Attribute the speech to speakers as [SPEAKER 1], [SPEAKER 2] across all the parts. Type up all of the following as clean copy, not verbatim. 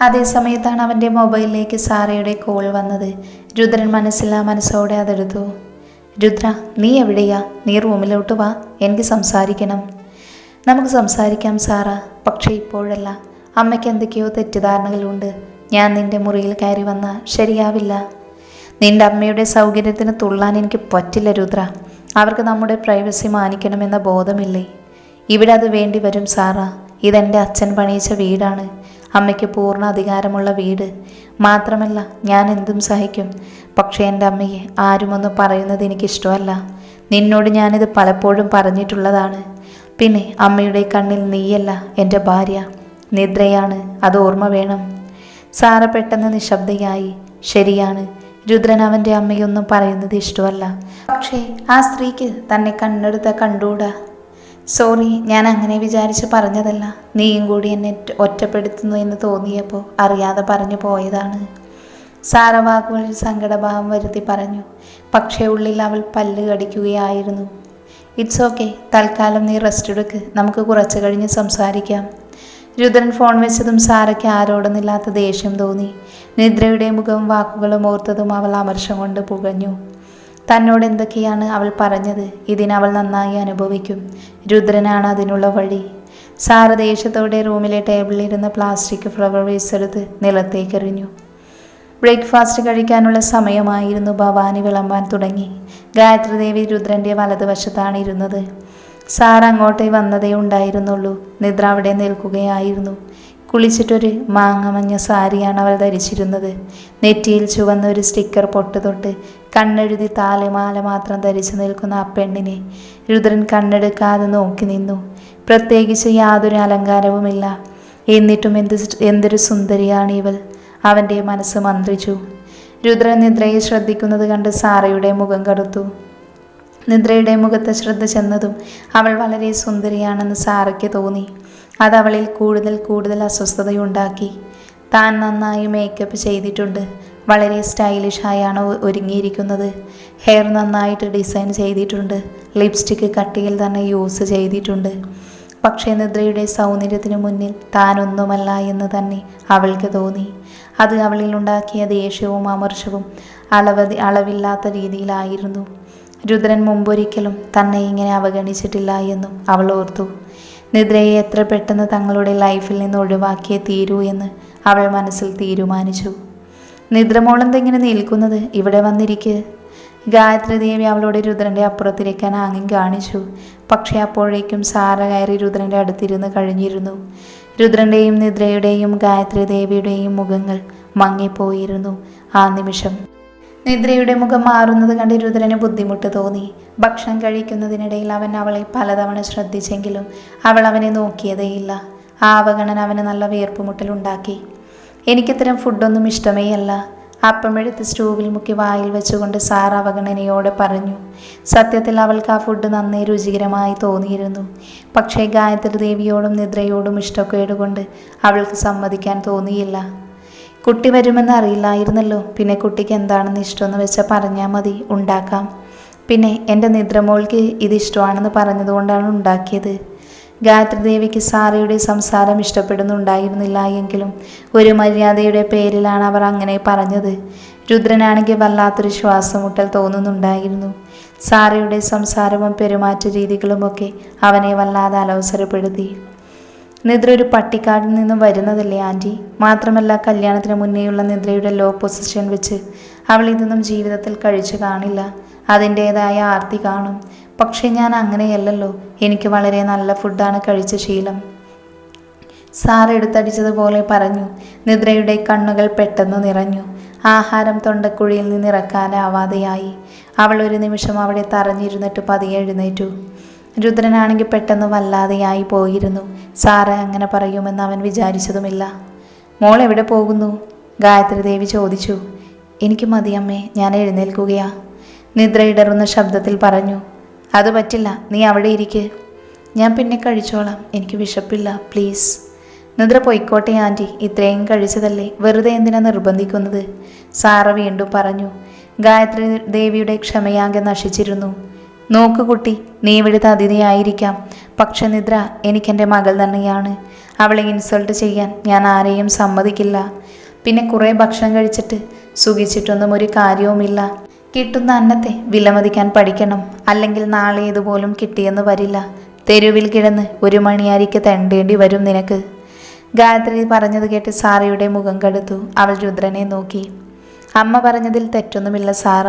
[SPEAKER 1] അതേസമയത്താണ് അവൻ്റെ മൊബൈലിലേക്ക് സാറയുടെ കോൾ വന്നത്. രുദ്രൻ മനസ്സോടെ അതെടുത്തു. രുദ്ര, നീ എവിടെയാ? നീ റൂമിലോട്ട് വാ, എനിക്ക് സംസാരിക്കണം. നമുക്ക് സംസാരിക്കാം സാറ, പക്ഷേ ഇപ്പോഴല്ല. അമ്മയ്ക്ക് എന്തൊക്കെയോ തെറ്റിദ്ധാരണകളുണ്ട്. ഞാൻ നിന്റെ മുറിയിൽ കയറി വന്നാൽ ശരിയാവില്ല. നിന്റെ അമ്മയുടെ സൗകര്യത്തിന് തുള്ളാൻ എനിക്ക് പറ്റില്ല രുദ്ര. അവർക്ക് നമ്മുടെ പ്രൈവസി മാനിക്കണമെന്ന ബോധമില്ലേ? ഇവിടെ അത് വേണ്ടി വരും സാറ. ഇതെൻ്റെ അച്ഛൻ പണിയിച്ച വീടാണ്. അമ്മയ്ക്ക് പൂർണ്ണ അധികാരമുള്ള വീട്. മാത്രമല്ല, ഞാൻ എന്തും സഹിക്കും. പക്ഷേ എൻ്റെ അമ്മയെ ആരുമൊന്നും പറയുന്നത് എനിക്കിഷ്ടമല്ല. നിന്നോട് ഞാനിത് പലപ്പോഴും പറഞ്ഞിട്ടുള്ളതാണ്. പിന്നെ അമ്മയുടെ കണ്ണിൽ നീയല്ല എൻ്റെ ഭാര്യ, നിദ്രയാണ്. അത് ഓർമ്മ വേണം. സാറ പെട്ടെന്ന് നിശബ്ദയായി. ശരിയാണ്, രുദ്രൻ അവൻ്റെ അമ്മയൊന്നും പറയുന്നത് ഇഷ്ടമല്ല. പക്ഷേ ആ സ്ത്രീക്ക് തന്നെ കണ്ണെടുത്ത കണ്ടൂടാ. സോറി, ഞാൻ അങ്ങനെ വിചാരിച്ച് പറഞ്ഞതല്ല. നീയും കൂടി എന്നെ ഒറ്റപ്പെടുത്തുന്നു എന്ന് തോന്നിയപ്പോൾ അറിയാതെ പറഞ്ഞു പോയതാണ്. സാറ വാക്കുകളിൽ സങ്കടഭാവം വരുത്തി പറഞ്ഞു. പക്ഷേ ഉള്ളിൽ അവൾ പല്ല് കടിക്കുകയായിരുന്നു. ഇറ്റ്സ് ഓക്കെ, തൽക്കാലം നീ റെസ്റ്റ് എടുക്ക്. നമുക്ക് കുറച്ച് കഴിഞ്ഞ് സംസാരിക്കാം. രുദ്രൻ ഫോൺ വെച്ചതും സാറയ്ക്ക് ആരോടൊന്നില്ലാത്ത ദേഷ്യം തോന്നി. നിദ്രയുടെ മുഖവും വാക്കുകളും ഓർത്തതും അവൾ അമർഷം കൊണ്ട് പുകഞ്ഞു. തന്നോട് എന്തൊക്കെയാണ് അവൾ പറഞ്ഞത്? ഇതിനവൾ നന്നായി അനുഭവിക്കും. രുദ്രനാണ് അതിനുള്ള വഴി. സാറ ദേഷ്യത്തോടെ റൂമിലെ ടേബിളിലിരുന്ന പ്ലാസ്റ്റിക് ഫ്ലവർ വേസ് എടുത്ത് നിലത്തേക്കെറിഞ്ഞു. ബ്രേക്ക്ഫാസ്റ്റ് കഴിക്കാനുള്ള സമയമായിരുന്നു. ഭവാനി വിളമ്പാൻ തുടങ്ങി. ഗായത്രി ദേവി രുദ്രൻ്റെ വലതുവശത്താണ് ഇരുന്നത്. സാർ അങ്ങോട്ടേ വന്നതേ ഉണ്ടായിരുന്നുള്ളൂ. നിദ്ര അവിടെ നിൽക്കുകയായിരുന്നു. കുളിച്ചിട്ടൊരു മാങ്ങമഞ്ഞ സാരിയാണ് അവൾ ധരിച്ചിരുന്നത്. നെറ്റിയിൽ ചുവന്ന ഒരു സ്റ്റിക്കർ പൊട്ട് തൊട്ട് കണ്ണെഴുതി താലിമാല മാത്രം ധരിച്ചു നിൽക്കുന്ന ആ പെണ്ണിനെ രുദ്രൻ കണ്ണെടുക്കാതെ നോക്കി നിന്നു. പ്രത്യേകിച്ച് യാതൊരു അലങ്കാരവുമില്ല. എന്നിട്ടും എന്തൊരു സുന്ദരിയാണ് ഇവൾ. അവൻ്റെ മനസ്സ് മന്ത്രിച്ചു. രുദ്രൻ നിദ്രയെ ശ്രദ്ധിക്കുന്നത് കണ്ട് സാറയുടെ മുഖം കറുത്തു. നിദ്രയുടെ മുഖത്ത് ശ്രദ്ധ ചെന്നതും അവൾ വളരെ സുന്ദരിയാണെന്ന് സാറയ്ക്ക് തോന്നി. അതവളിൽ കൂടുതൽ അസ്വസ്ഥതയുണ്ടാക്കി. താൻ നന്നായി മേക്കപ്പ് ചെയ്തിട്ടുണ്ട്. വളരെ സ്റ്റൈലിഷായാണ് ഒരുങ്ങിയിരിക്കുന്നത്. ഹെയർ നന്നായിട്ട് ഡിസൈൻ ചെയ്തിട്ടുണ്ട്. ലിപ്സ്റ്റിക്ക് കട്ടിയിൽ തന്നെ യൂസ് ചെയ്തിട്ടുണ്ട്. പക്ഷേ നിദ്രയുടെ സൗന്ദര്യത്തിന് മുന്നിൽ താനൊന്നുമല്ല എന്ന് തന്നെ അവൾക്ക് തോന്നി. അത് അവളിൽ ഉണ്ടാക്കിയ ദേഷ്യവും അമർഷവും അളവില്ലാത്ത രീതിയിലായിരുന്നു. രുദ്രൻ മുമ്പൊരിക്കലും തന്നെ ഇങ്ങനെ അവഗണിച്ചിട്ടില്ല എന്നും അവൾ ഓർത്തു. നിദ്രയെ എത്ര പെട്ടെന്ന് തങ്ങളുടെ ലൈഫിൽ നിന്ന് ഒഴിവാക്കിയേ തീരൂ എന്ന് അവൾ മനസ്സിൽ തീരുമാനിച്ചു. നിദ്രമോളെന്തെങ്ങനെ നിൽക്കുന്നത്? ഇവിടെ വന്നിരിക്ക്. ഗായത്രി ദേവി അവളോട് രുദ്രൻ്റെ അപ്പുറത്തിരിക്കാൻ ആംഗ്യം കാണിച്ചു. പക്ഷേ അപ്പോഴേക്കും സാറ കയറി രുദ്രൻ്റെ അടുത്തിരുന്ന് കഴിഞ്ഞിരുന്നു. രുദ്രൻ്റെയും നിദ്രയുടെയും ഗായത്രി ദേവിയുടെയും മുഖങ്ങൾ മങ്ങിപ്പോയിരുന്നു ആ നിമിഷം. നിദ്രയുടെ മുഖം മാറുന്നത് കണ്ട് രുദ്രന് ബുദ്ധിമുട്ട് തോന്നി. ഭക്ഷണം കഴിക്കുന്നതിനിടയിൽ അവൻ അവളെ പലതവണ ശ്രദ്ധിച്ചെങ്കിലും അവൾ അവനെ നോക്കിയതേയില്ല. ആ അവഗണന അവന് നല്ല വീർപ്പുമുട്ടലുണ്ടാക്കി. എനിക്കിത്തരം ഫുഡൊന്നും ഇഷ്ടമേ അല്ല. അപ്പമെടുത്ത് സ്റ്റൂവിൽ മുക്കി വായിൽ വെച്ചുകൊണ്ട് സാർ അവഗണനയോടെ പറഞ്ഞു. സത്യത്തിൽ അവൾക്ക് ആ ഫുഡ് നന്നേ രുചികരമായി തോന്നിയിരുന്നു. പക്ഷേ ഗായത്രി ദേവിയോടും നിദ്രയോടും ഇഷ്ടക്കേടുകൊണ്ട് അവൾക്ക് സമ്മതിക്കാൻ തോന്നിയില്ല. കുട്ടി വരുമെന്ന് അറിയില്ലായിരുന്നല്ലോ. പിന്നെ കുട്ടിക്ക് എന്താണെന്ന് ഇഷ്ടമെന്ന് വെച്ചാൽ പറഞ്ഞാൽ മതി, ഉണ്ടാക്കാം. പിന്നെ എൻ്റെ നിദ്രമോൾക്ക് ഇത് ഇഷ്ടമാണെന്ന് പറഞ്ഞതുകൊണ്ടാണ് ഉണ്ടാക്കിയത്. ഗായത്രി ദേവിക്ക് സാറയുടെ സംസാരം ഇഷ്ടപ്പെടുന്നുണ്ടായിരുന്നില്ല എങ്കിലും ഒരു മര്യാദയുടെ പേരിലാണ് അവർ അങ്ങനെ പറഞ്ഞത്. രുദ്രനാണെങ്കിൽ വല്ലാത്തൊരു ശ്വാസമുട്ടൽ തോന്നുന്നുണ്ടായിരുന്നു. സാറയുടെ സംസാരവും പെരുമാറ്റ രീതികളുമൊക്കെ അവനെ വല്ലാതെ അലോസരപ്പെടുത്തി. നിദ്ര ഒരു പട്ടിക്കാടിൽ നിന്നും വരുന്നതല്ലേ ആൻറ്റി? മാത്രമല്ല കല്യാണത്തിന് മുന്നേയുള്ള നിദ്രയുടെ ലോ പൊസിഷൻ വെച്ച് അവൾ ഇതൊന്നും ജീവിതത്തിൽ കഴിച്ചു കാണില്ല. അതിൻ്റേതായ ആർത്തി കാണും. പക്ഷെ ഞാൻ അങ്ങനെയല്ലല്ലോ. എനിക്ക് വളരെ നല്ല ഫുഡാണ് കഴിച്ച ശീലം. സാർ എടുത്തടിച്ചതുപോലെ പറഞ്ഞു. നിദ്രയുടെ കണ്ണുകൾ പെട്ടെന്ന് നിറഞ്ഞു. ആഹാരം തൊണ്ടക്കുഴിയിൽ നിന്ന് ഇറക്കാനാവാതെയായി. അവൾ ഒരു നിമിഷം അവിടെ തറഞ്ഞിരുന്നിട്ട് പതിയെ എഴുന്നേറ്റു. രുദ്രനാണെങ്കിൽ പെട്ടെന്ന് വല്ലാതെയായി പോയിരുന്നു. സാറ് അങ്ങനെ പറയുമെന്ന് അവൻ വിചാരിച്ചതുമില്ല. മോൾ എവിടെ പോകുന്നു? ഗായത്രി ദേവി ചോദിച്ചു. എനിക്ക് മതിയമ്മേ, ഞാൻ എഴുന്നേൽക്കുകയാ, നിദ്ര ഇടറുന്ന ശബ്ദത്തിൽ പറഞ്ഞു. അത് പറ്റില്ല, നീ അവിടെ ഇരിക്ക്. ഞാൻ പിന്നെ കഴിച്ചോളാം, എനിക്ക് വിശപ്പില്ല, പ്ലീസ്. നിദ്ര പൊയ്ക്കോട്ടെ ആൻറ്റി, ഇത്രയും കഴിച്ചതല്ലേ, വെറുതെ എന്തിനാ നിർബന്ധിക്കുന്നത്? സാറ വീണ്ടും പറഞ്ഞു. ഗായത്രി ദേവിയുടെ ക്ഷമയാകെ നശിച്ചിരുന്നു. നോക്കു കുട്ടി, നീ ഇവിടുത്തെ അതിഥിയായിരിക്കാം, പക്ഷെ നിദ്ര എനിക്കെൻ്റെ മകൾ തന്നെയാണ്. അവളെ ഇൻസൾട്ട് ചെയ്യാൻ ഞാൻ ആരെയും സമ്മതിക്കില്ല. പിന്നെ കുറേ ഭക്ഷണം കഴിച്ചിട്ട് സുഖിച്ചിട്ടൊന്നും ഒരു കാര്യവുമില്ല. കിട്ടുന്ന അന്നത്തെ വിലമതിക്കാൻ പഠിക്കണം. അല്ലെങ്കിൽ നാളെ ഇതുപോലും കിട്ടിയെന്ന് വരില്ല. തെരുവിൽ കിടന്ന് 1 മണിയാരിക്ക് തെണ്ടേണ്ടി വരും നിനക്ക്. ഗായത്രി പറഞ്ഞത് കേട്ട് സാറയുടെ മുഖം കടുത്തു. അവൾ രുദ്രനെ നോക്കി. അമ്മ പറഞ്ഞതിൽ തെറ്റൊന്നുമില്ല സാറ.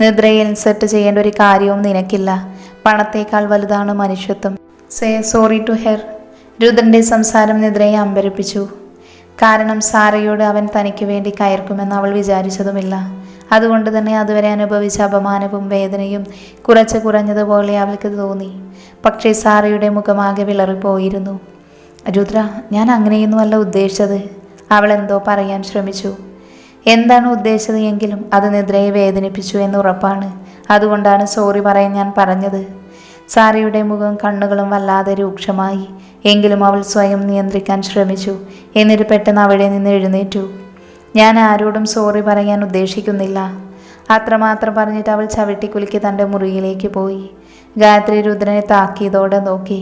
[SPEAKER 1] നിദ്രയെ ഇൻസൾട്ട് ചെയ്യേണ്ട ഒരു കാര്യവും നിനക്കില്ല. പണത്തേക്കാൾ വലുതാണ് മനുഷ്യത്വം. Say sorry to her. രുദ്രൻ്റെ സംസാരം നിദ്രയെ അമ്പരപ്പിച്ചു. കാരണം സാറയോട് അവൻ തനിക്ക് വേണ്ടി കയർക്കുമെന്ന് അവൾ വിചാരിച്ചതുമില്ല. അതുകൊണ്ട് തന്നെ അതുവരെ അനുഭവിച്ച അപമാനവും വേദനയും കുറഞ്ഞതുപോലെ അവൾക്ക് തോന്നി. പക്ഷേ സാറയുടെ മുഖമാകെ വിളറിപ്പോയിരുന്നു. രുദ്ര, ഞാൻ അങ്ങനെയൊന്നുമല്ല ഉദ്ദേശിച്ചത്. അവൾ എന്തോ പറയാൻ ശ്രമിച്ചു. എന്താണ് ഉദ്ദേശിച്ചത് എങ്കിലും അത് നിദ്രയെ വേദനിപ്പിച്ചു എന്നുറപ്പാണ്. അതുകൊണ്ടാണ് സോറി പറയാൻ ഞാൻ പറഞ്ഞത്. സാറയുടെ മുഖവും കണ്ണുകളും വല്ലാതെ രൂക്ഷമായി. എങ്കിലും അവൾ സ്വയം നിയന്ത്രിക്കാൻ ശ്രമിച്ചു. എന്നിട്ട് പെട്ടെന്ന് അവിടെ നിന്ന് എഴുന്നേറ്റു. ഞാൻ ആരോടും സോറി പറയാൻ ഉദ്ദേശിക്കുന്നില്ല. അത്രമാത്രം പറഞ്ഞിട്ട് അവൾ ചവിട്ടിക്കുലുക്കി തൻ്റെ മുറിയിലേക്ക് പോയി. ഗായത്രി രുദ്രനെ താക്കിയതോടെ നോക്കി.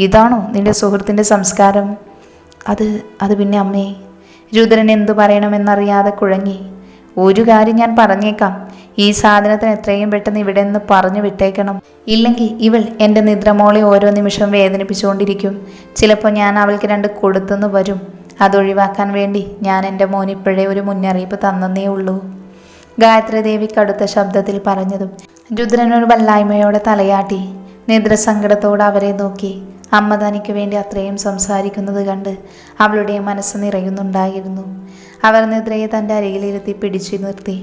[SPEAKER 1] ഇതാണോ നിന്റെ സുഹൃത്തിൻ്റെ സംസ്കാരം? അത് പിന്നെ അമ്മേ. രുദ്രൻ എന്തു പറയണമെന്നറിയാതെ കുഴങ്ങി. ഒരു കാര്യം ഞാൻ പറഞ്ഞേക്കാം. ഈ സാധനത്തിന് എത്രയും പെട്ടെന്ന് ഇവിടെ നിന്ന് പറഞ്ഞു വിട്ടേക്കണം. ഇല്ലെങ്കിൽ ഇവൾ എൻ്റെ നിദ്രമോളെ ഓരോ നിമിഷവും വേദനിപ്പിച്ചുകൊണ്ടിരിക്കും. ചിലപ്പോൾ ഞാൻ അവൾക്ക് 2 കൊടുത്തെന്ന് വരും. അതൊഴിവാക്കാൻ വേണ്ടി ഞാൻ എൻ്റെ മോനിപ്പോഴേ ഒരു മുന്നറിയിപ്പ് തന്നേ ഉള്ളൂ. ഗായത്രി ദേവി കടുത്ത ശബ്ദത്തിൽ പറഞ്ഞതും രുദ്രനൊരു വല്ലായ്മയോടെ തലയാട്ടി. നിദ്ര സങ്കടത്തോടെ അവരെ നോക്കി. അമ്മ തനിക്ക് വേണ്ടി അത്രയും സംസാരിക്കുന്നത് കണ്ട് അവളുടെ മനസ്സ് നിറയുന്നുണ്ടായിരുന്നു. അവർ നിദ്രയെ തൻ്റെ അരികിലിരുത്തി പിടിച്ചു നിർത്തി.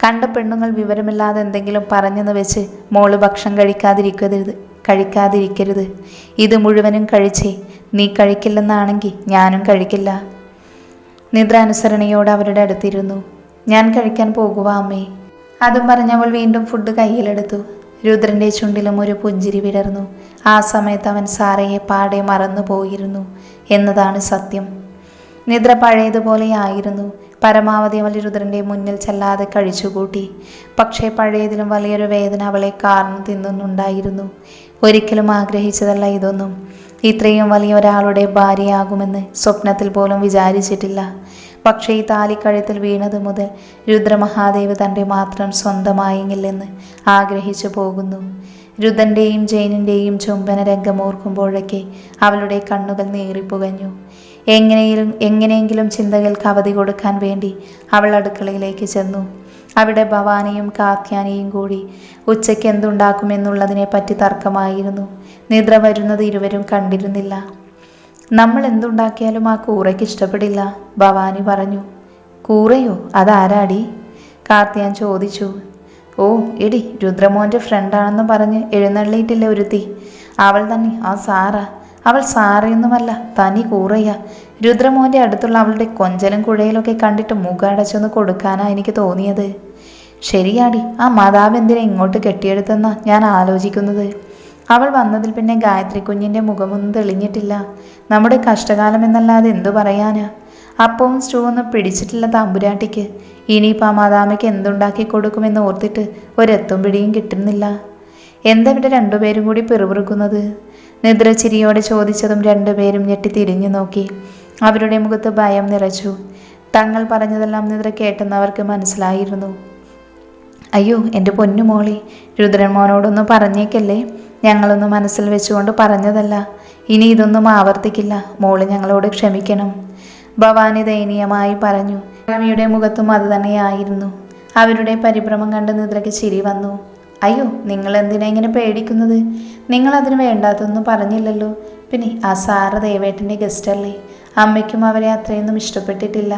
[SPEAKER 1] കണ്ട പെണ്ണുങ്ങൾ വിവരമില്ലാതെ എന്തെങ്കിലും പറഞ്ഞെന്ന് വെച്ച് മോള് ഭക്ഷണം കഴിക്കാതിരിക്കരുത്. ഇത് മുഴുവനും കഴിച്ചേ. നീ കഴിക്കില്ലെന്നാണെങ്കിൽ ഞാനും കഴിക്കില്ല. നിദ്ര അനുസരണയോട് അവരുടെ അടുത്തിരുന്നു. ഞാൻ കഴിക്കാൻ പോകുക അമ്മേ. അതും പറഞ്ഞവൾ വീണ്ടും ഫുഡ് കയ്യിലെടുത്തു. രുദ്രൻ്റെ ചുണ്ടിലും ഒരു പുഞ്ചിരി വിടർന്നു. ആ സമയത്ത് അവൻ സാറയെ പാടെ മറന്നു പോയിരുന്നു എന്നതാണ് സത്യം. നിദ്ര പഴയതുപോലെയായിരുന്നു. പരമാവധി അവൾ രുദ്രൻ്റെ മുന്നിൽ ചെല്ലാതെ കഴിച്ചുകൂട്ടി. പക്ഷേ പഴയതിലും വലിയൊരു വേദന അവളെ കാർന്നു തിന്നുന്നുണ്ടായിരുന്നു. ഒരിക്കലും ആഗ്രഹിച്ചതല്ല ഇതൊന്നും. ഇത്രയും വലിയ ഒരാളുടെ ഭാര്യയാകുമെന്ന് സ്വപ്നത്തിൽ പോലും വിചാരിച്ചിട്ടില്ല. പക്ഷേ ഈ താലിക്കഴുത്തിൽ വീണത് മുതൽ രുദ്രമഹാദേവ് തൻ്റെ മാത്രം സ്വന്തമായെങ്കിലെന്ന് ആഗ്രഹിച്ചു പോകുന്നു. രുദ്രൻ്റെയും ജയനിൻ്റെയും ചുംബന രംഗമോർക്കുമ്പോഴൊക്കെ അവളുടെ കണ്ണുകൾ നീറിപ്പുകഞ്ഞു. എങ്ങനെയെങ്കിലും ചിന്തകൾക്ക് അവധി കൊടുക്കാൻ വേണ്ടി അവൾ അടുക്കളയിലേക്ക് ചെന്നു. അവിടെ ഭവാനിയും കാത്യാനിയും കൂടി ഉച്ചയ്ക്ക് എന്തുണ്ടാക്കുമെന്നുള്ളതിനെ പറ്റി തർക്കമായിരുന്നു. നിദ്ര വരുന്നത് ഇരുവരും കണ്ടിരുന്നില്ല. നമ്മൾ എന്തുണ്ടാക്കിയാലും ആ കൂറയ്ക്ക് ഇഷ്ടപ്പെടില്ല, ഭവാനി പറഞ്ഞു. കൂറയോ? അതാരാടി? കാർത്യാൻ ചോദിച്ചു. ഓ എടി, രുദ്രമോൻ്റെ ഫ്രണ്ടാണെന്ന് പറഞ്ഞ് എഴുന്നള്ളിയിട്ടില്ലേ ഒരുത്തി, അവൾ തന്നെ. ആ സാറ. അവൾ സാറയൊന്നുമല്ല, തനി കൂറയ്യ. രുദ്രമോൻ്റെ അടുത്തുള്ള അവളുടെ കൊഞ്ചലും കുഴയിലൊക്കെ കണ്ടിട്ട് മുഖടച്ചൊന്ന് കൊടുക്കാനാണ് എനിക്ക് തോന്നിയത്. ശരിയാടി, ആ മാതാവ് എന്തിനെ ഇങ്ങോട്ട് കെട്ടിയെടുത്തെന്നാ ഞാൻ ആലോചിക്കുന്നത്. അവൾ വന്നതിൽ പിന്നെ ഗായത്രി കുഞ്ഞിൻ്റെ മുഖമൊന്നും തെളിഞ്ഞിട്ടില്ല. നമ്മുടെ കഷ്ടകാലം എന്നല്ലാതെ എന്തു പറയാനാ. അപ്പവും സ്റ്റൂവൊന്നും പിടിച്ചിട്ടില്ല തമ്പുരാട്ടിക്ക്. ഇനിയിപ്പോൾ ആ മാതാമയ്ക്ക് എന്തുണ്ടാക്കി കൊടുക്കുമെന്ന് ഓർത്തിട്ട് ഒരെത്തും പിടിയും കിട്ടുന്നില്ല. എന്താ ഇവിടെ രണ്ടുപേരും കൂടി പിറുപിറുക്കുന്നത്? നിദ്ര ചിരിയോടെ ചോദിച്ചതും രണ്ടുപേരും ഞെട്ടി തിരിഞ്ഞു നോക്കി. അവരുടെ മുഖത്ത് ഭയം നിറച്ചു. തങ്ങൾ പറഞ്ഞതെല്ലാം നിദ്ര കേട്ടെന്നവർക്ക് മനസ്സിലായിരുന്നു. അയ്യോ എൻ്റെ പൊന്നുമോളി, രുദ്രൻ മോനോടൊന്നും പറഞ്ഞേക്കല്ലേ. ഞങ്ങളൊന്നും മനസ്സിൽ വെച്ചുകൊണ്ട് പറഞ്ഞതല്ല. ഇനി ഇതൊന്നും ആവർത്തിക്കില്ല. മോള് ഞങ്ങളോട് ക്ഷമിക്കണം, ഭവാനി ദയനീയമായി പറഞ്ഞു. രവിയുടെ മുഖത്തും അത് തന്നെയായിരുന്നു. അവരുടെ പരിഭ്രമം കണ്ട് നിദ്രയ്ക്ക് ചിരി വന്നു. അയ്യോ, നിങ്ങൾ എന്തിനാ ഇങ്ങനെ പേടിക്കുന്നത്? നിങ്ങളതിന് വേണ്ടാത്തൊന്നും പറഞ്ഞില്ലല്ലോ. പിന്നെ ആ സാറ് ദേവേട്ടൻ്റെ ഗസ്റ്റല്ലേ. അമ്മയ്ക്കും അവരെ അത്രയൊന്നും ഇഷ്ടപ്പെട്ടിട്ടില്ല.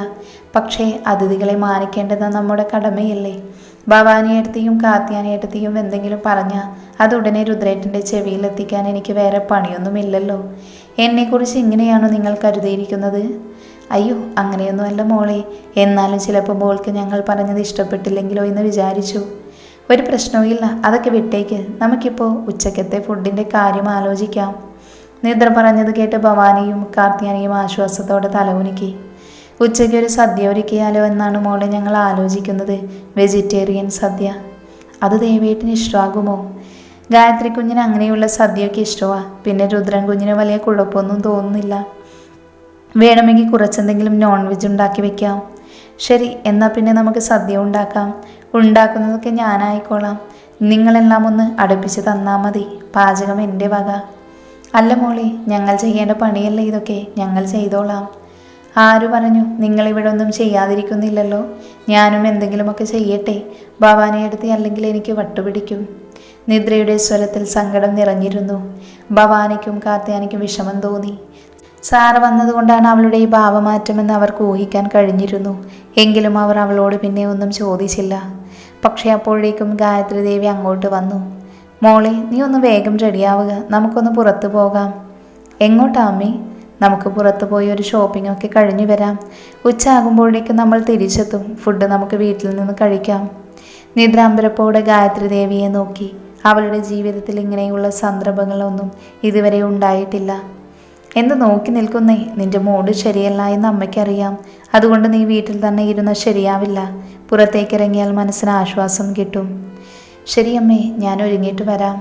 [SPEAKER 1] പക്ഷേ അതിഥികളെ മാനിക്കേണ്ടത് നമ്മുടെ കടമയല്ലേ. ഭവാനിയെടുത്തിയും കാത്യാനിയെടുത്തിയും എന്തെങ്കിലും പറഞ്ഞാൽ അതുടനെ രുദ്രേട്ടൻ്റെ ചെവിയിലെത്തിക്കാൻ എനിക്ക് വേറെ പണിയൊന്നുമില്ലല്ലോ. എന്നെക്കുറിച്ച് ഇങ്ങനെയാണോ നിങ്ങൾ കരുതിയിരിക്കുന്നത്? അയ്യോ, അങ്ങനെയൊന്നുമല്ല മോളെ. എന്നാലും ചിലപ്പോൾ മോൾക്ക് ഞങ്ങൾ പറഞ്ഞത് ഇഷ്ടപ്പെട്ടില്ലെങ്കിലോ എന്ന് വിചാരിച്ചു. ഒരു പ്രശ്നവും ഇല്ല, അതൊക്കെ വിട്ടേക്ക്. നമുക്കിപ്പോൾ ഉച്ചക്കത്തെ ഫുഡിൻ്റെ കാര്യം ആലോചിക്കാം. നിദ്ര പറഞ്ഞത് കേട്ട് ഭവാനിയും കാർത്യാനിയും ആശ്വാസത്തോടെ തലകുനിക്കി. ഉച്ചയ്ക്ക് ഒരു സദ്യ ഒരുക്കിയാലോ എന്നാണ് മോളെ ഞങ്ങൾ ആലോചിക്കുന്നത്. വെജിറ്റേറിയൻ സദ്യ. അത് ദേവേട്ടിന് ഇഷ്ടമാകുമോ? ഗായത്രി കുഞ്ഞിന് അങ്ങനെയുള്ള സദ്യയൊക്കെ ഇഷ്ടമാണ്. പിന്നെ രുദ്രൻ കുഞ്ഞിന് വലിയ കുഴപ്പമൊന്നും തോന്നുന്നില്ല. വേണമെങ്കിൽ കുറച്ചെന്തെങ്കിലും നോൺ വെജ് ഉണ്ടാക്കി വെക്കാം. ശരി, എന്നാൽ പിന്നെ നമുക്ക് സദ്യ ഉണ്ടാക്കാം. ഉണ്ടാക്കുന്നതൊക്കെ ഞാനായിക്കോളാം. നിങ്ങളെല്ലാം ഒന്ന് അടുപ്പിച്ച് തന്നാൽ മതി. പാചകം എൻ്റെ വക. അല്ല മോളി, ഞങ്ങൾ ചെയ്യേണ്ട പണിയല്ലേ ഇതൊക്കെ, ഞങ്ങൾ ചെയ്തോളാം. ആര് പറഞ്ഞു? നിങ്ങളിവിടെ ഒന്നും ചെയ്യാതിരിക്കുന്നില്ലല്ലോ. ഞാനും എന്തെങ്കിലുമൊക്കെ ചെയ്യട്ടെ. ഭവാനി എടുത്ത് അല്ലെങ്കിൽ എനിക്ക് വട്ടുപിടിക്കും. നിദ്രയുടെ സ്വരത്തിൽ സങ്കടം നിറഞ്ഞിരുന്നു. ഭവാനിക്കും കാർത്യാനിക്കും വിഷമം തോന്നി. സാറ് വന്നതുകൊണ്ടാണ് അവളുടെ ഈ ഭാവമാറ്റമെന്ന് അവർക്ക് ഊഹിക്കാൻ കഴിഞ്ഞിരുന്നു. എങ്കിലും അവർ അവളോട് പിന്നെ ഒന്നും ചോദിച്ചില്ല. പക്ഷേ അപ്പോഴേക്കും ഗായത്രി ദേവി അങ്ങോട്ട് വന്നു. മോളെ, നീ ഒന്ന് വേഗം റെഡിയാവുക, നമുക്കൊന്ന് പുറത്തു പോകാം. എങ്ങോട്ടാ അമ്മേ? നമുക്ക് പുറത്തു പോയി ഒരു ഷോപ്പിംഗ് ഒക്കെ കഴിഞ്ഞു വരാം. ഉച്ച ആകുമ്പോഴേക്കും നമ്മൾ തിരിച്ചെത്തും. ഫുഡ് നമുക്ക് വീട്ടിൽ നിന്ന് കഴിക്കാം. നിദ്രാംബരപ്പോടെ ഗായത്രി ദേവിയെ നോക്കി. അവളുടെ ജീവിതത്തിൽ ഇങ്ങനെയുള്ള സന്ദർഭങ്ങളൊന്നും ഇതുവരെ ഉണ്ടായിട്ടില്ല. എന്ത് നോക്കി നിൽക്കുന്നേ? നിന്റെ മൂഡ് ശരിയല്ല എന്ന് അമ്മയ്ക്കറിയാം. അതുകൊണ്ട് നീ വീട്ടിൽ തന്നെ ഇരുന്ന് ശരിയാവില്ല. പുറത്തേക്ക് ഇറങ്ങിയാൽ മനസ്സിന് ആശ്വാസം കിട്ടും. ശരിയമ്മേ, ഞാൻ ഒരുങ്ങിയിട്ട് വരാം.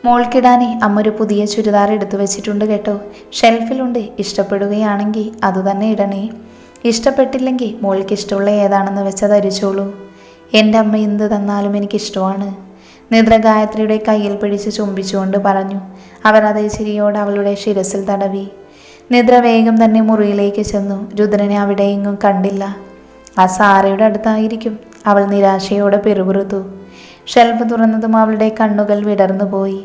[SPEAKER 1] മോൾക്കിടാനേ അമ്മ ഒരു പുതിയ ചുരിദാർ എടുത്തു വെച്ചിട്ടുണ്ട് കേട്ടോ. ഷെൽഫിലുണ്ട്. ഇഷ്ടപ്പെടുകയാണെങ്കിൽ അതുതന്നെ ഇടണേ. ഇഷ്ടപ്പെട്ടില്ലെങ്കിൽ മോൾക്ക് ഇഷ്ടമുള്ള ഏതാണെന്ന് വെച്ചാൽ ധരിച്ചോളൂ. എൻ്റെ അമ്മ എന്ത് തന്നാലും എനിക്കിഷ്ടമാണ്. നിദ്ര ഗായത്രിയുടെ കയ്യിൽ പിടിച്ച് ചുംബിച്ചുകൊണ്ട് പറഞ്ഞു. അവർ അതേ ചിരിയോട് അവളുടെ ശിരസിൽ തടവി. നിദ്ര വേഗം തന്നെ മുറിയിലേക്ക് ചെന്നു. രുദ്രനെ അവിടെ എങ്ങും കണ്ടില്ല. ആ സാറയുടെ അടുത്തായിരിക്കും. അവൾ നിരാശയോടെ പിറുപിറുത്തു. ഷെൽഫ് തുറന്നതും അവളുടെ കണ്ണുകൾ വിടർന്നു പോയി.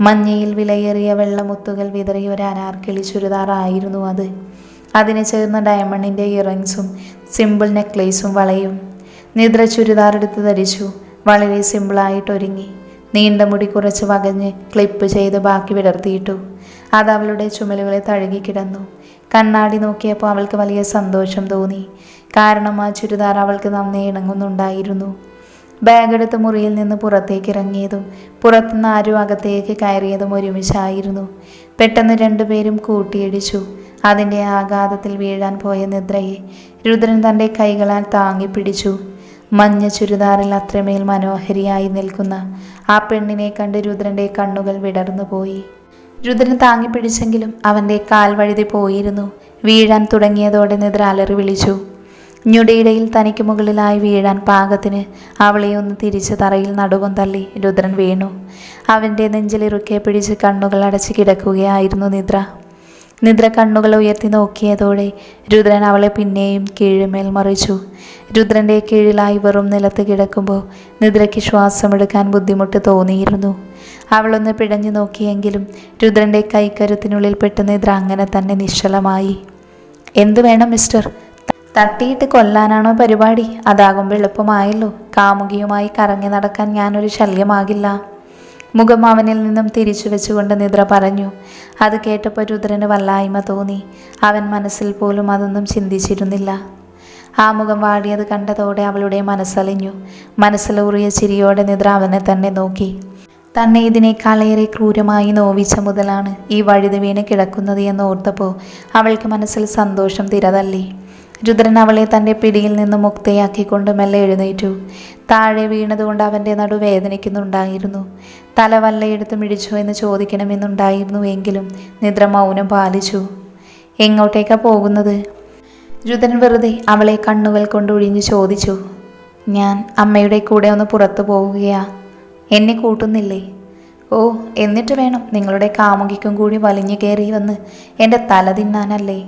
[SPEAKER 1] മഞ്ഞയിൽ വിലയേറിയ വെള്ളമുത്തുകൾ വിതറിയ ഒരു അനാർക്കിളി ചുരിദാറായിരുന്നു അത്. അതിന് ചേർന്ന ഡയമണ്ടിൻ്റെ ഇയറിങ്സും സിമ്പിൾ നെക്ലേസും വളയും. നിദ്ര ചുരിദാർ എടുത്ത് ധരിച്ചു. വളരെ സിമ്പിളായിട്ട് ഒരുങ്ങി. നീണ്ട മുടി കുറച്ച് വകഞ്ഞ് ക്ലിപ്പ് ചെയ്ത് ബാക്കി വിടർത്തിയിട്ടു. അത് അവളുടെ ചുമലുകളെ തഴുകിക്കിടന്നു. കണ്ണാടി നോക്കിയപ്പോൾ അവൾക്ക് വലിയ സന്തോഷം തോന്നി. കാരണം ആ ചുരിദാർ അവൾക്ക് നന്നേ ഇണങ്ങുന്നുണ്ടായിരുന്നു. ബാഗെടുത്ത് മുറിയിൽ നിന്ന് പുറത്തേക്ക് ഇറങ്ങിയതും പുറത്തുനിന്ന് ആരും അകത്തേക്ക് കയറിയതും ഒരുമിച്ചായിരുന്നു. പെട്ടെന്ന് രണ്ടുപേരും കൂട്ടിയിടിച്ചു. അതിൻ്റെ ആഘാതത്തിൽ വീഴാൻ പോയ നിദ്രയെ രുദ്രൻ തൻ്റെ കൈകളാൽ താങ്ങിപ്പിടിച്ചു. മഞ്ഞ ചുരിദാറിൽ അത്രമേൽ മനോഹരിയായി നിൽക്കുന്ന ആ പെണ്ണിനെ കണ്ട് രുദ്രൻ്റെ കണ്ണുകൾ വിടർന്നു പോയി. രുദ്രൻ താങ്ങിപ്പിടിച്ചെങ്കിലും അവൻ്റെ കാൽ വഴുതി പോയിരുന്നു. വീഴാൻ തുടങ്ങിയതോടെ നിദ്ര അലറി വിളിച്ചു. ഞൊടിയിടയിൽ തനിക്ക് മുകളിലായി വീഴാൻ പാകത്തിന് അവളെ ഒന്ന് തിരിച്ച് തറയിൽ നടുവം തള്ളി രുദ്രൻ വീണു. അവൻ്റെ നെഞ്ചിലിറുക്കെ പിടിച്ച് കണ്ണുകൾ അടച്ച് കിടക്കുകയായിരുന്നു നിദ്ര. നിദ്ര കണ്ണുകൾ ഉയർത്തി നോക്കിയതോടെ രുദ്രൻ അവളെ പിന്നെയും കീഴ്മേൽ മറിച്ചു. രുദ്രൻ്റെ കീഴിലായി വെറും നിലത്ത് കിടക്കുമ്പോൾ നിദ്രയ്ക്ക് ശ്വാസമെടുക്കാൻ ബുദ്ധിമുട്ട് തോന്നിയിരുന്നു. അവളൊന്ന് പിടഞ്ഞു നോക്കിയെങ്കിലും രുദ്രൻ്റെ കൈക്കരുത്തിനുള്ളിൽ പെട്ട് നിദ്ര അങ്ങനെ തന്നെ നിശ്ചലമായി. എന്തു വേണം മിസ്റ്റർ? തട്ടിയിട്ട് കൊല്ലാനാണോ പരിപാടി? അതാകുമ്പോൾ എളുപ്പമായല്ലോ. കാമുകിയുമായി കറങ്ങി നടക്കാൻ ഞാനൊരു ശല്യമാകില്ല. മുഖം അവനിൽ നിന്നും തിരിച്ചു വെച്ചുകൊണ്ട് നിദ്ര പറഞ്ഞു. അത് കേട്ടപ്പോൾ രുദ്രന് വല്ലായ്മ തോന്നി. അവൻ മനസ്സിൽ പോലും അതൊന്നും ചിന്തിച്ചിരുന്നില്ല. ആ മുഖം വാടിയത് കണ്ടതോടെ അവളുടെ മനസ്സലിഞ്ഞു. മനസ്സിലൂറിയ ചിരിയോടെ നിദ്ര അവനെ തന്നെ നോക്കി. തന്നെ ഇതിനേക്കാളേറെ ക്രൂരമായി നോവിച്ച മുതലാണ് ഈ വഴുതി വീണ് കിടക്കുന്നത് എന്ന് ഓർത്തപ്പോൾ അവൾക്ക് മനസ്സിൽ സന്തോഷം തിരതല്ലി. രുദ്രൻ അവളെ തൻ്റെ പിടിയിൽ നിന്ന് മുക്തയാക്കിക്കൊണ്ട് മെല്ലെ എഴുന്നേറ്റു. താഴെ വീണതുകൊണ്ട് അവൻ്റെ നടു വേദനിക്കുന്നുണ്ടായിരുന്നു. തല വല്ലയെടുത്ത് മിടിച്ചോ എന്ന് ചോദിക്കണമെന്നുണ്ടായിരുന്നു. എങ്കിലും നിദ്ര മൗനം പാലിച്ചു. എങ്ങോട്ടേക്കാ പോകുന്നത്? രുദ്രൻ വെറുതെ അവളെ കണ്ണുകൾ കൊണ്ട് ഒഴിഞ്ഞു ചോദിച്ചു. ഞാൻ അമ്മയുടെ കൂടെ ഒന്ന് പുറത്തു പോവുകയാ. എന്നെ കൂട്ടുന്നില്ലേ? ഓ, എന്നിട്ട് വേണം നിങ്ങളുടെ കാമുകിക്കും കൂടി വലിഞ്ഞു കയറി വന്ന് എൻ്റെ തല തിന്നാനല്ലേ?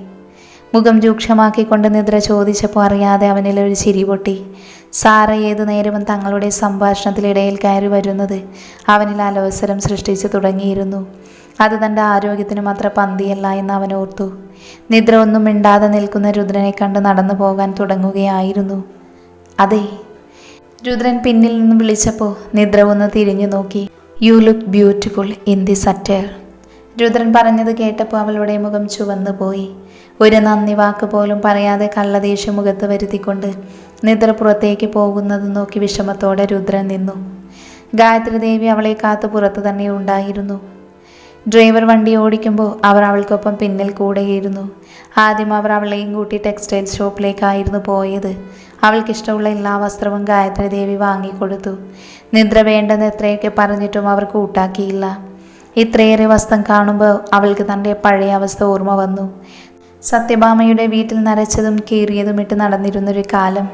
[SPEAKER 1] മുഖം രൂക്ഷമാക്കിക്കൊണ്ട് നിദ്ര ചോദിച്ചപ്പോൾ അറിയാതെ അവനിലൊരു ചിരി പൊട്ടി. സാറ ഏതു നേരവും തങ്ങളുടെ സംഭാഷണത്തിലിടയിൽ കയറി വരുന്നത് അവനിൽ അലവസരം സൃഷ്ടിച്ചു തുടങ്ങിയിരുന്നു. അത് തൻ്റെ ആരോഗ്യത്തിനും അത്ര പന്തിയല്ല എന്ന് അവൻ ഓർത്തു. നിദ്ര ഒന്നും മിണ്ടാതെ നിൽക്കുന്ന രുദ്രനെ കണ്ട് നടന്നു പോകാൻ തുടങ്ങുകയായിരുന്നു. അതെ, രുദ്രൻ പിന്നിൽ നിന്ന് വിളിച്ചപ്പോൾ നിദ്ര ഒന്ന് തിരിഞ്ഞു നോക്കി. You look beautiful in this attire. Rudran പറഞ്ഞത് കേട്ടപ്പോൾ അവളുടെ മുഖം ചുവന്നു പോയി. ഒരു നന്ദി വാക്ക് പോലും പറയാതെ കള്ളദേഷ്യം മുഖത്ത് വരുത്തിക്കൊണ്ട് നിദ്ര പുറത്തേക്ക് പോകുന്നത് നോക്കി വിഷമത്തോടെ രുദ്രൻ നിന്നു. ഗായത്രി ദേവി അവളെ കാത്തു പുറത്ത് തന്നെ ഉണ്ടായിരുന്നു. ഡ്രൈവർ വണ്ടി ഓടിക്കുമ്പോൾ അവർ അവൾക്കൊപ്പം പിന്നിൽ കൂടെയിരുന്നു. ആദ്യം അവർ അവളെയും കൂട്ടി ടെക്സ്റ്റൈൽ ഷോപ്പിലേക്കായിരുന്നു പോയത്. അവൾക്കിഷ്ടമുള്ള എല്ലാ വസ്ത്രവും ഗായത്രി ദേവി വാങ്ങിക്കൊടുത്തു. നിദ്ര വേണ്ടെന്ന് എത്രയൊക്കെ പറഞ്ഞിട്ടും അവർ കൂട്ടാക്കിയില്ല. ഇത്രയേറെ വസ്ത്രം കാണുമ്പോൾ അവൾക്ക് തൻ്റെ പഴയ അവസ്ഥ ഓർമ്മ വന്നു. സത്യഭാമയുടെ വീട്ടിൽ നരച്ചതും കീറിയതുമിട്ട് നടന്നിരുന്നൊരു കാലം.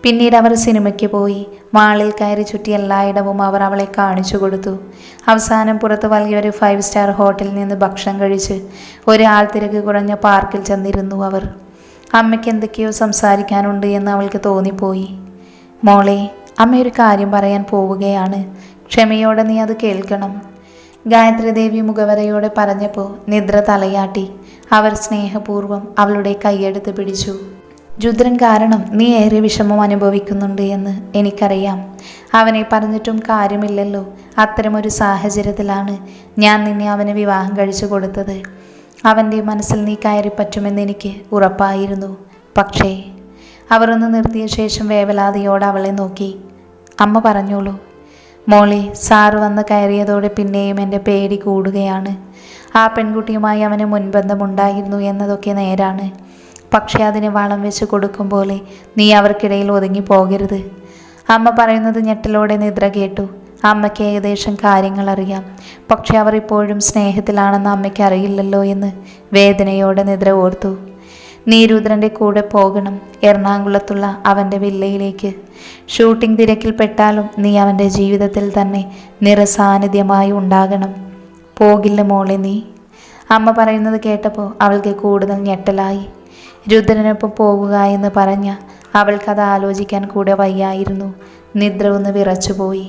[SPEAKER 1] പിന്നീട് അവർ സിനിമയ്ക്ക് പോയി. മാളിൽ കയറി ചുറ്റി എല്ലായിടവും അവർ അവളെ കാണിച്ചു കൊടുത്തു. അവസാനം പുറത്ത് വലിയൊരു 5 സ്റ്റാർ ഹോട്ടലിൽ നിന്ന് ഭക്ഷണം കഴിച്ച് ഒരു ആൾത്തിരക്ക് കുറഞ്ഞ പാർക്കിൽ ചെന്നിരുന്നു അവർ. അമ്മയ്ക്ക് എന്തൊക്കെയോ സംസാരിക്കാനുണ്ട് എന്ന് അവൾക്ക് തോന്നിപ്പോയി. മോളെ, അമ്മയൊരു കാര്യം പറയാൻ പോവുകയാണ്. ക്ഷമയോടെ നീ അത് കേൾക്കണം. ഗായത്രി ദേവി മുഖവരയോടെ പറഞ്ഞപ്പോൾ നിദ്ര തലയാട്ടി. അവർ സ്നേഹപൂർവ്വം അവളുടെ കൈയെടുത്ത് പിടിച്ചു. രുദ്രൻ കാരണം നീ ഏറെ വിഷമം അനുഭവിക്കുന്നുണ്ട് എന്ന് എനിക്കറിയാം. അവനെ പറഞ്ഞിട്ടും കാര്യമില്ലല്ലോ. അത്തരമൊരു സാഹചര്യത്തിലാണ് ഞാൻ നിന്നെ അവന് വിവാഹം കഴിച്ചു കൊടുത്തത്. അവൻ്റെ മനസ്സിൽ നീ കയറി പറ്റുമെന്ന് എനിക്ക് ഉറപ്പായിരുന്നു. പക്ഷേ അവർ ഒന്ന് നിർത്തിയ ശേഷം വേവലാതിയോടെ അവളെ നോക്കി. അമ്മ പറഞ്ഞോളൂ. മോളെ, സാറ് വന്ന് കയറിയതോടെ പിന്നെയും എൻ്റെ പേടി കൂടുകയാണ്. ആ പെൺകുട്ടിയുമായി അവന് മുൻബന്ധമുണ്ടായിരുന്നു എന്നതൊക്കെ നേരാണ്. പക്ഷെ അതിന് വളം വെച്ച് കൊടുക്കും പോലെ നീ അവർക്കിടയിൽ ഒതുങ്ങി പോകരുത്. അമ്മ പറയുന്നത് ഞെട്ടലോടെ നിദ്ര കേട്ടു. അമ്മയ്ക്ക് ഏകദേശം കാര്യങ്ങൾ അറിയാം. പക്ഷെ അവർ ഇപ്പോഴും സ്നേഹത്തിലാണെന്ന് അമ്മയ്ക്ക് അറിയില്ലല്ലോ എന്ന് വേദനയോടെ നിദ്ര ഓർത്തു. നീ രുദ്രൻ്റെ കൂടെ പോകണം, എറണാകുളത്തുള്ള അവൻ്റെ വില്ലയിലേക്ക്. ഷൂട്ടിംഗ് തിരക്കിൽപ്പെട്ടാലും നീ അവൻ്റെ ജീവിതത്തിൽ തന്നെ നിറസാന്നിധ്യമായി ഉണ്ടാകണം. പോകില്ല മോളെ നീ. അമ്മ പറയുന്നത് കേട്ടപ്പോൾ അവൾക്ക് കൂടുതൽ ഞെട്ടലായി. രുദ്രനൊപ്പം പോകുക എന്ന് പറഞ്ഞ അവൾക്കത് ആലോചിക്കാൻ കൂടെ വയ്യായിരുന്നു. നിദ്ര ഒന്ന് വിറച്ചുപോയി.